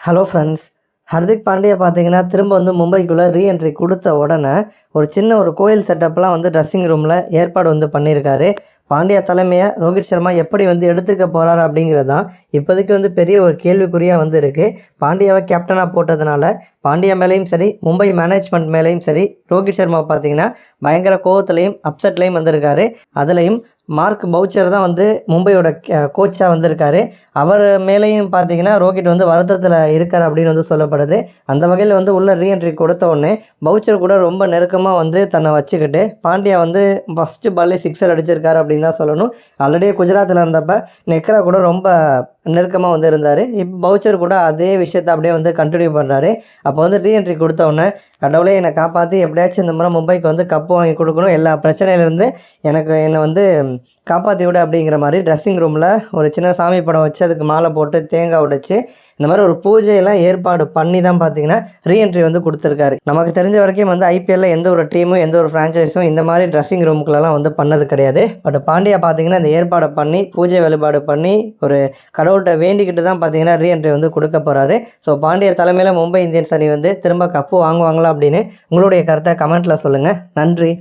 Hello friends. Hardik Pandya பார்த்தீங்கன்னா, திரும்ப வந்து மும்பைக்குள்ளே ரீஎன்ட்ரி கொடுத்த உடனே, ஒரு சின்ன ஒரு கோயில் செட்டப்லாம் வந்து ட்ரெஸ்ஸிங் ரூமில் ஏற்பாடு வந்து பண்ணியிருக்காரு. பாண்டியா தலைமையை ரோஹித் சர்மா எப்படி வந்து எடுத்துக்க போகிறாரு அப்படிங்கிறது தான் இப்போதைக்கு வந்து பெரிய ஒரு கேள்விக்குறியாக வந்து இருக்குது. பாண்டியாவை கேப்டனாக போட்டதுனால பாண்டியா மேலேயும் சரி, மும்பை மேனேஜ்மெண்ட் மேலேயும் சரி, ரோஹித் சர்மா பார்த்தீங்கன்னா பயங்கர கோவத்துலேயும் அப்செட்லேயும் வந்திருக்காரு. அதுலேயும் மார்க் பவுச்சர் தான் வந்து மும்பையோட கோச்சாக வந்திருக்காரு. அவர் மேலேயும் பார்த்தீங்கன்னா ரோஹித் வந்து வருத்தத்தில் இருக்கார் அப்படின்னு வந்து சொல்லப்படுது. அந்த வகையில் வந்து உள்ள ரீஎன்ட்ரி கொடுத்த உடனே பவுச்சர் கூட ரொம்ப நெருக்கமாக வந்து தன்னை வச்சுக்கிட்டு பாண்டியா வந்து ஃபஸ்ட்டு பால்லே சிக்ஸர் அடிச்சிருக்காரு அப்படின்னு தான் சொல்லணும். ஆல்ரெடி குஜராத்தில் இருந்தப்போ நெக்ரா கூட ரொம்ப நெருக்கமாக வந்து இருந்தார். இப்போ பவுச்சர் கூட அதே விஷயத்தை அப்படியே வந்து கண்டினியூ பண்ணுறாரு. அப்போ வந்து ரீஎன்ட்ரி கொடுத்தவொடனே, கடவுளே என்னை காப்பாற்றி எப்படியாச்சும் இந்த முறை மும்பைக்கு வந்து கப்பு வாங்கி கொடுக்கணும், எல்லா பிரச்சனையிலேருந்து என்னை வந்து காப்பாற்றி விட அப்படிங்கிற மாதிரி ட்ரெஸ்ஸிங் ரூமில் ஒரு சின்ன சாமி படம் வச்சு அதுக்கு மாலை போட்டு தேங்காய் உடைச்சி இந்த மாதிரி ஒரு பூஜையெல்லாம் ஏற்பாடு பண்ணி தான் பார்த்தீங்கன்னா ரீஎன்ட்ரி வந்து கொடுத்துருக்காரு. நமக்கு தெரிஞ்ச வரைக்கும் வந்து ஐபிஎல்லில் எந்த ஒரு டீமும் எந்த ஒரு ஃப்ரான்ச்சைஸும் இந்த மாதிரி ட்ரெஸ்ஸிங் ரூமுக்குள்ளெல்லாம் வந்து பண்ணது கிடையாது. பட் பாண்டியா பார்த்தீங்கன்னா இந்த ஏற்பாடை பண்ணி பூஜை வழிபாடு பண்ணி ஒரு கடவுள்கிட்ட வேண்டிக்கிட்டு தான் பார்த்தீங்கன்னா ரீஎன்ட்ரி வந்து கொடுக்க போகிறாரு. ஸோ பாண்டியா தலைமையில் மும்பை இந்தியன்ஸ் அணி வந்து திரும்ப கப்பு வாங்குவாங்களா அப்படின்னு உங்களுடைய கருத்தை கமெண்ட்டில் சொல்லுங்கள். நன்றி.